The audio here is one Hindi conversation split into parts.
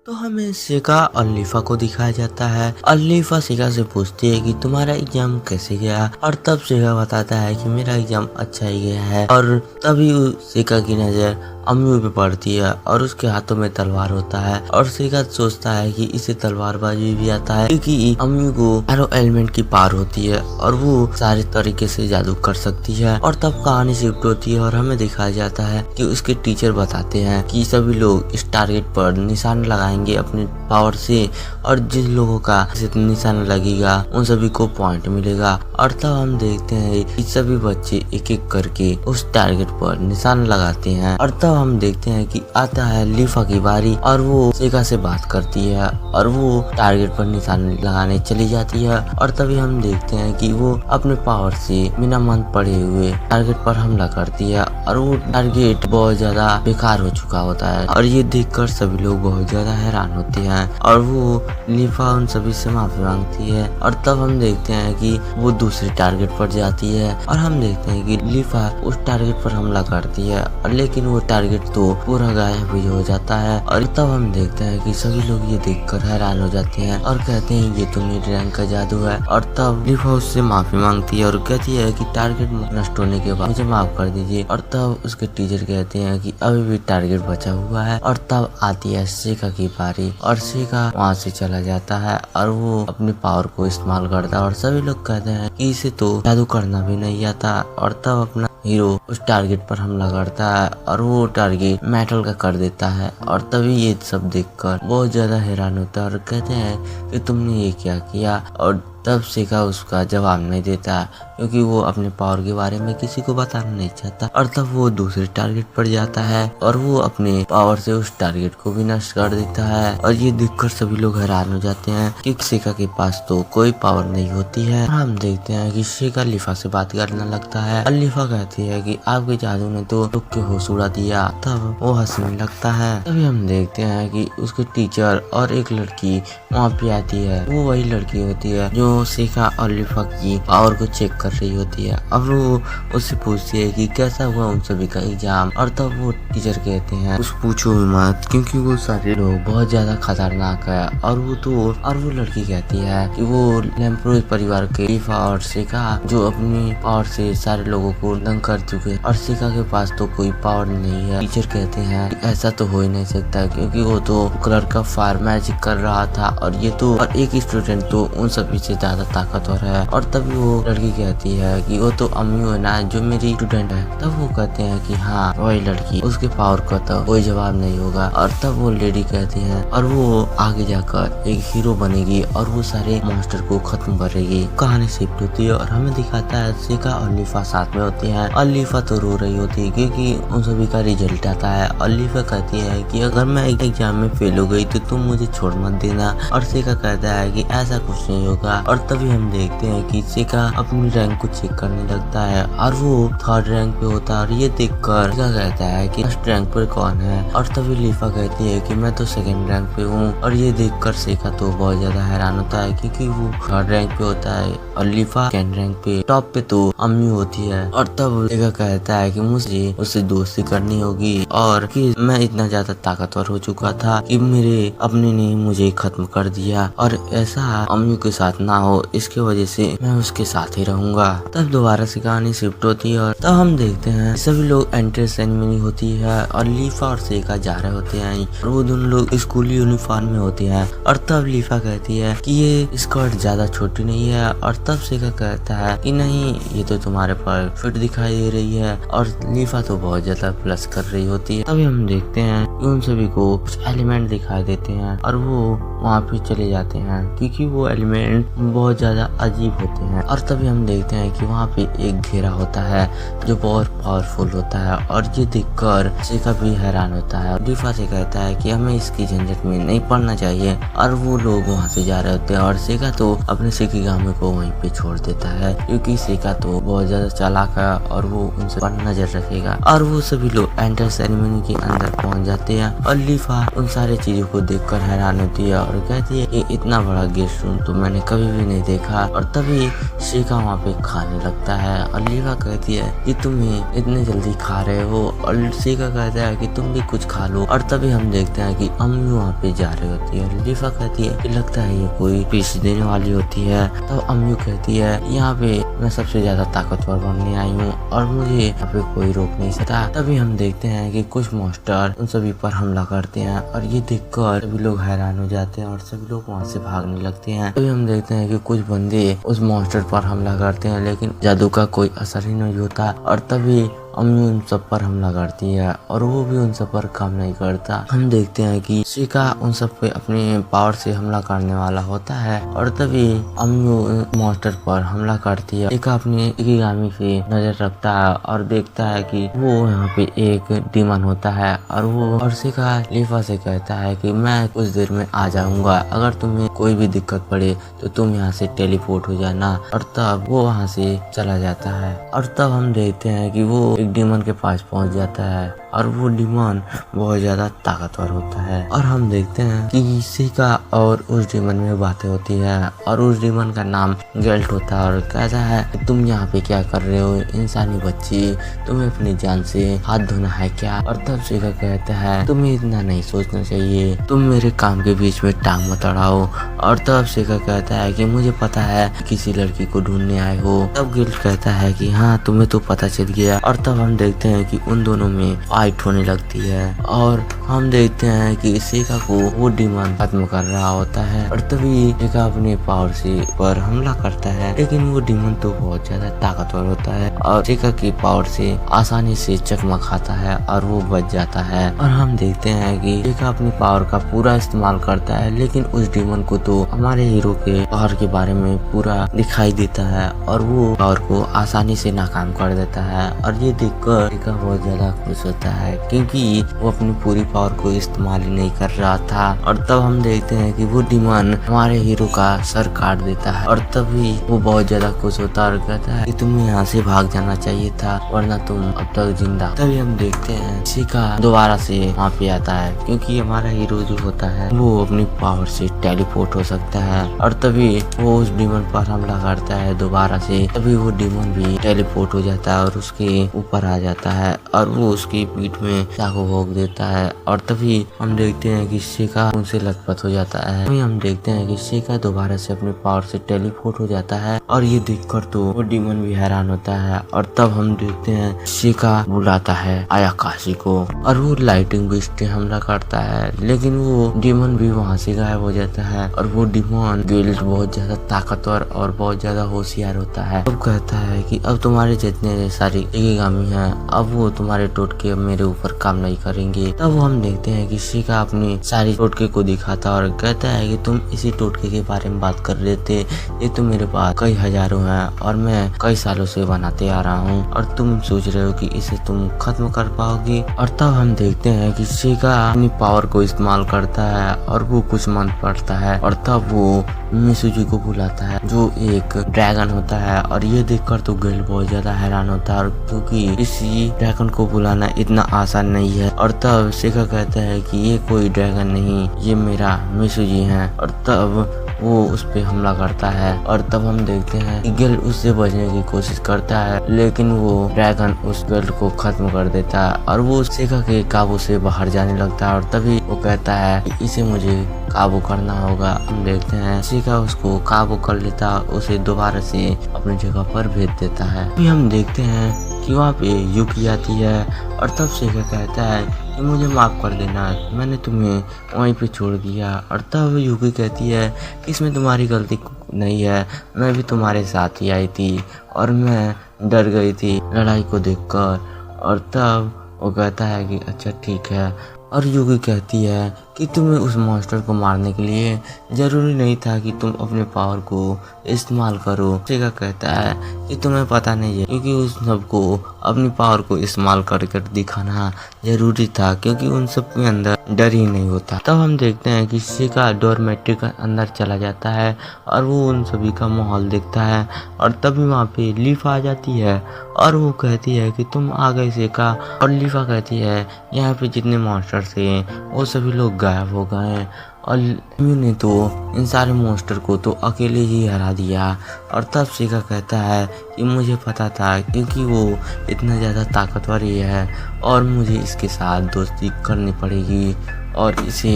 तो हमें सेका और लीफा को दिखाया जाता है और लीफा सेका से पूछती है कि तुम्हारा एग्जाम कैसे गया, और तब सेका बताता है कि मेरा एग्जाम अच्छा ही गया है। और तभी सेका की नजर अम्मू पे पड़ती है और उसके हाथों में तलवार होता है और सेका सोचता है कि इसे तलवारबाजी भी आता है क्योंकि अम्मू को एरो एलिमेंट की पावर होती है और वो सारे तरीके से जादू कर सकती है। और तब कहानी शिफ्ट होती है और हमें दिखाया जाता है कि उसके टीचर बताते हैं कि सभी लोग इस टारगेट पर निशान लगाएंगे अपने पावर से, और जिन लोगों का निशान लगेगा उन सभी को पॉइंट मिलेगा। और तब हम देखते हैं कि सभी बच्चे एक एक करके उस टारगेट पर निशान लगाते हैं। और तब हम देखते हैं कि आता है लीफा की बारी और वो सेका से बात करती है और वो टारगेट पर निशान लगाने चली जाती है। और तभी हम देखते हैं कि वो अपने पावर से बिना मन पड़े हुए टारगेट पर हमला करती है और वो टारगेट बहुत ज्यादा बेकार हो चुका होता है। और ये देखकर सभी लोग बहुत ज्यादा हैरान होते हैं और वो लीफा उन सभी से माफी मांगती है। और तब हम देखते हैं कि वो दूसरे टारगेट पर जाती है और हम देखते हैं कि लीफा उस टारगेट पर हमला करती है और लेकिन वो टारगेट तो पूरा गायब ही हो जाता है। और तब हम देखते हैं कि सभी लोग ये देखकर हैरान हो जाते हैं और कहते हैं ये तो मेरे रैंक का जादू है। और तब लीफा उससे माफी मांगती है और कहती है कि टारगेट नष्ट होने के बाद मुझे माफ कर दीजिए। और तब उसके टीचर कहते हैं कि अभी भी टारगेट बचा हुआ है। और तब आती है सेका की बारी और सेका वहाँ से चला जाता है और वो अपने पावर को इस्तेमाल करता है और सभी लोग कहते हैं कि इसे तो जादू करना भी नहीं आता। और तब अपना हीरो उस टारगेट पर हमला करता है और वो टारगेट मेटल का कर देता है। और तभी ये सब देखकर बहुत ज्यादा हैरान होता है और कहते हैं कि तुमने ये क्या किया। और तब सेका उसका जवाब नहीं देता क्योंकि वो अपने पावर के बारे में किसी को बताना नहीं चाहता। और तब वो दूसरे टारगेट पर जाता है और वो अपने पावर से उस टारगेट को भी नष्ट कर देता है। और ये देखकर सभी लोग हैरान हो जाते हैं कि सेका के पास तो कोई पावर नहीं होती है। हम देखते हैं कि सेका लीफा से बात करने लगता है और लीफा कहती है कि आपके जादू ने तो लोग के होश उड़ा दिया। तब वो हंसने लगता है। तभी हम देखते हैं कि उसके टीचर और एक लड़की वहाँ पे आती है। वो वही लड़की होती है जो सेका और लीफा की पावर को चेक कर रही होती है। अब वो उससे पूछती है कि कैसा हुआ उन सभी का एग्जाम। और तब वो टीचर कहते हैं कुछ पूछो मत क्योंकि वो सारे लोग बहुत ज्यादा खतरनाक है। और वो लड़की कहती है कि वो लैम्प्रोज परिवार के लीफा और सेका जो अपनी पावर से सारे लोगों को दंग कर चुके हैं और सेका के पास तो कोई पावर नहीं है। टीचर कहते हैं कि ऐसा तो हो ही नहीं सकता क्योंकि वो तो कलर का फायर मैजिक कर रहा था और ये तो और एक स्टूडेंट तो उन सभी से ज्यादा ताकतवर है। और तभी वो लड़की कहती है कि वो तो अम्मी है ना जो मेरी स्टूडेंट है। तब वो कहते हैं कि हाँ वही लड़की, उसके पावर का तो कोई जवाब नहीं होगा। और तब वो लेडी कहती है और वो आगे जाकर एक हीरो बनेगी और वो सारे मॉन्स्टर को खत्म करेगी। कहानी शिफ्ट होती है और हमें दिखाता है सेका और लीफा साथ में होते हैं और लीफा तो रो रही होती है क्योंकि उन सभी का रिजल्ट आता है। और लीफा कहती है कि अगर मैं एक एग्जाम में फेल हो गई तो तुम मुझे छोड़ मत देना। और सेका कहता है कि ऐसा कुछ नहीं होगा। और तभी हम देखते हैं कि सेका अपनी रैंक को चेक करने लगता है और वो 3rd रैंक पे होता है। और ये देखकर सेका कहता है कि 1st रैंक पर कौन है। और तभी लीफा कहती है कि मैं तो 2nd रैंक पे हूँ। और ये देखकर सेका तो बहुत ज्यादा हैरान होता है क्योंकि वो 3rd रैंक पे होता है और लीफा 2nd रैंक पे। टॉप पे तो अम्मी होती है। और तब सेका कहता है कि मुझे उससे दोस्ती करनी होगी और कि मैं इतना ज्यादा ताकतवर हो चुका था कि मेरे अपने ने मुझे खत्म कर दिया और ऐसा अम्मी के साथ ना हो, इसके वजह से मैं उसके साथ ही रहूंगा। तब दोबारा से कहानी शिफ्ट होती है और तब हम देखते हैं सभी लोग एंट्रेंस सेरेमनी होती है और लीफा और सेका जा रहे होते हैं और वो दोनों लोग स्कूल यूनिफॉर्म में होते हैं। और तब लीफा कहती है कि ये स्कर्ट ज्यादा छोटी नहीं है। और तब सेका कहता है कि नहीं ये तो तुम्हारे पर फिट दिखाई दे रही है। और लीफा तो बहुत ज्यादा प्लस कर रही होती है। तभी हम देखते हैं कि उन सभी को कुछ एलिमेंट दिखाई देते हैं और वो वहाँ पे चले जाते हैं क्योंकि वो एलिमेंट बहुत ज्यादा अजीब होते हैं। और तभी हम देखते हैं कि वहाँ पे एक घेरा होता है जो बहुत पावरफुल होता है। और ये देखकर सेका भी हैरान होता है। लीफा से कहता है कि हमें इसकी झंझट में नहीं पड़ना चाहिए। और वो लोग वहाँ से जा रहे होते हैं और सेका तो अपने सेकिगामी को वहीं पे छोड़ देता है क्योंकि सेका तो बहुत ज्यादा चालाक है और वो उनसे पर नजर रखेगा। और वो सभी लोग एंटर सेरेमनी के अंदर पहुँच जाते हैं और लीफा उन सारे चीजों को देखकर हैरान होती है और कहती है कि इतना बड़ा गेस्ट रूम तो मैंने कभी भी नहीं देखा। और तभी शिका वहाँ पे खाने लगता है और लीफा कहती है कि तुम्हें इतने जल्दी खा रहे हो, और शिका कहता है कि तुम भी कुछ खा लो। और तभी हम देखते हैं कि अम्मी वहाँ पे जा रही होती है। लीफा कहती है कि लगता है ये कोई पीस देने वाली होती है। तब अम्मी कहती है यहाँ पे मैं सबसे ज्यादा ताकतवर बनने आई हूँ और मुझे यहाँ पे कोई रोक नहीं सकता। तभी हम देखते हैं कि कुछ मॉन्स्टर उन सभी पर हमला करते हैं और ये देखकर सभी लोग हैरान हो जाते हैं और सभी लोग वहाँ से भागने लगते हैं। तभी हम देखते हैं कि कुछ बंदे उस मॉन्स्टर पर हमला करते हैं, लेकिन जादू का कोई असर ही नहीं होता। और तभी अम्मी उन सब पर हमला करती है और वो भी उन सब पर काम नहीं करता। हम देखते हैं कि शिका उन सब पे अपने पावर से हमला करने वाला होता है और तभी अम्मी मॉन्स्टर पर हमला करती है। शिका अपनी इकिगामी पे नजर रखता है और देखता है कि वो यहाँ पे एक डीमन होता है और शिका लीफा से कहता है कि मैं कुछ देर में आ जाऊंगा, अगर तुम्हें कोई भी दिक्कत पड़े तो तुम यहाँ से टेलीपोर्ट हो जाना। और तब वो वहाँ से चला जाता है और तब हम देखते हैं कि वो डीमन के पास पहुंच जाता है और वो डीमन बहुत ज्यादा ताकतवर होता है। और हम देखते हैं कि शिका और उस डीमन में बातें होती है और उस डीमन का नाम गेल्ट होता है और कहता है कि तुम यहाँ पे क्या कर रहे हो इंसानी बच्ची, तुम्हें अपनी जान से हाथ धोना है क्या। और तब शिका कहता है तुम्हें इतना नहीं सोचना चाहिए, तुम मेरे काम के बीच में टांग मत अड़ाओ। और तब शिका कहता है कि मुझे पता है किसी लड़की को ढूंढने आए हो। तब गिल्ट कहता है कि हाँ तुम्हें तो पता चल गया। और तब हम देखते हैं कि उन दोनों में फाइट होने लगती है और हम देखते हैं कि शिका को वो डीमन खत्म कर रहा होता है। और तभी शिका अपने पावर से पर हमला करता है, लेकिन वो डीमन तो बहुत ज्यादा ताकतवर होता है और शिका की पावर से आसानी से चकमा खाता है और वो बच जाता है। और हम देखते हैं कि शिका अपनी पावर का पूरा इस्तेमाल करता है, लेकिन उस डीमन को तो हमारे हीरो के पावर के बारे में पूरा दिखाई देता है और वो पावर को आसानी से नाकाम कर देता है। और ये देखकर शिका बहुत ज्यादा खुश होता है क्योंकि वो अपनी पूरी पावर को इस्तेमाल ही नहीं कर रहा था। और तब हम देखते हैं कि वो डीमन हमारे हीरो का सर काट देता है और तभी वो बहुत ज्यादा खुश होता है और कहता है कि तुम्हें यहाँ से भाग जाना चाहिए था वरना तुम अब तक जिंदा। तभी हम देखते हैं शिका दोबारा से वहाँ पे आता है क्योंकि हमारा हीरो जो होता है वो अपनी पावर से टेलीपोर्ट हो सकता है। और तभी वो उस डीमन पर हमला करता है दोबारा से, तभी वो डीमन भी टेलीपोर्ट हो जाता है और उसके ऊपर आ जाता है और वो उसकी पीठ में चाकू भोंक देता है। और तभी हम देखते हैं कि शिका उनसे लथपथ हो जाता है। तभी हम देखते हैं कि शिका दोबारा से अपने पावर से टेलीपोर्ट हो जाता है और ये देखकर तो वो डीमन भी हैरान होता है। और तब हम देखते हैं शिका बुलाता है आयाकाशी को और वो लाइटिंग बेस्ड हमला करता है, लेकिन वो डीमन भी वहाँ से गायब हो जाता है। और वो डीमन गिल्ट बहुत ज्यादा ताकतवर और बहुत ज्यादा होशियार होता है। अब कहता है कि अब तुम्हारे जितने सारे इकिगामी हैं अब वो तुम्हारे टोटके मेरे ऊपर काम नहीं करेंगे। तब हम देखते हैं कि शिका अपनी सारी टोटके को दिखाता और कहता है कि तुम इसी टोटके के बारे में बात कर रहे थे, ये तो मेरे पास कई हजारों हैं और मैं कई सालों से बनाते आ रहा हूँ और तुम सोच रहे हो कि इसे तुम खत्म कर पाओगे। और तब हम देखते हैं कि शिका अपनी पावर को इस्तेमाल करता है और वो कुछ मंत्र पढ़ता है और तब वो मिसुजी को बुलाता है जो एक ड्रैगन होता है। और ये देखकर तो गिल्ट बहुत ज्यादा हैरान होता है क्योंकि इसी ड्रैगन को बुलाना इतना आसान नहीं है। और तब शिका कहता है कि ये कोई ड्रैगन नहीं, ये मेरा मिसुजी है। और तब वो उस पे हमला करता है और तब हम देखते हैं कि गिल्ट उससे बचने की कोशिश करता है, लेकिन वो ड्रैगन उस गिल्ट को खत्म कर देता है और वो शिका के काबू से बाहर जाने लगता है। और तभी वो कहता है कि इसे मुझे काबू करना होगा। हम देखते हैं शिका उसको काबू कर लेता है, उसे दोबारा से अपनी जगह पर भेज देता है। अभी हम देखते हैं कि वहाँ पे युकी आती है और तब शिका कहता है कि मुझे माफ कर देना, मैंने तुम्हें वहीं पे छोड़ दिया। और तब युकी कहती है कि इसमें तुम्हारी गलती नहीं है, मैं भी तुम्हारे साथ ही आई थी और मैं डर गई थी लड़ाई को देखकर। और तब वो कहता है कि अच्छा ठीक है। और युकी कहती है कि तुम्हें उस मॉन्स्टर को मारने के लिए जरूरी नहीं था कि तुम अपने पावर को इस्तेमाल करो। शिका कहता है कि तुम्हें पता नहीं है क्योंकि उस सबको अपनी पावर को इस्तेमाल कर दिखाना जरूरी था क्योंकि उन सब के अंदर डर ही नहीं होता। तब हम देखते हैं कि शिका डोरमेट्री के अंदर चला जाता है और वो उन सभी का माहौल देखता है और तभी वहाँ पे लीफा आ जाती है और वो कहती है कि तुम आ गए शिका। और लीफा कहती है यहाँ पे जितने मॉन्स्टर थे वो सभी लोग गायब हो गए हैं। और मीयू ने तो इन सारे मॉन्स्टर को तो अकेले ही हरा दिया। और तब शिका कहता है कि मुझे पता था, क्योंकि वो इतना ज़्यादा ताकतवर ही है और मुझे इसके साथ दोस्ती करनी पड़ेगी और इसे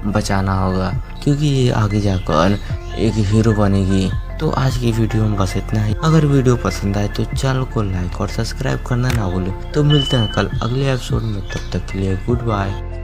बचाना होगा, क्योंकि ये आगे जाकर एक हीरो बनेगी। तो आज की वीडियो में बस इतना ही। अगर वीडियो पसंद आए तो चैनल को लाइक और सब्सक्राइब करना ना भूलें। तो मिलते हैं कल अगले एपिसोड में, तब तक के लिए गुड बाय।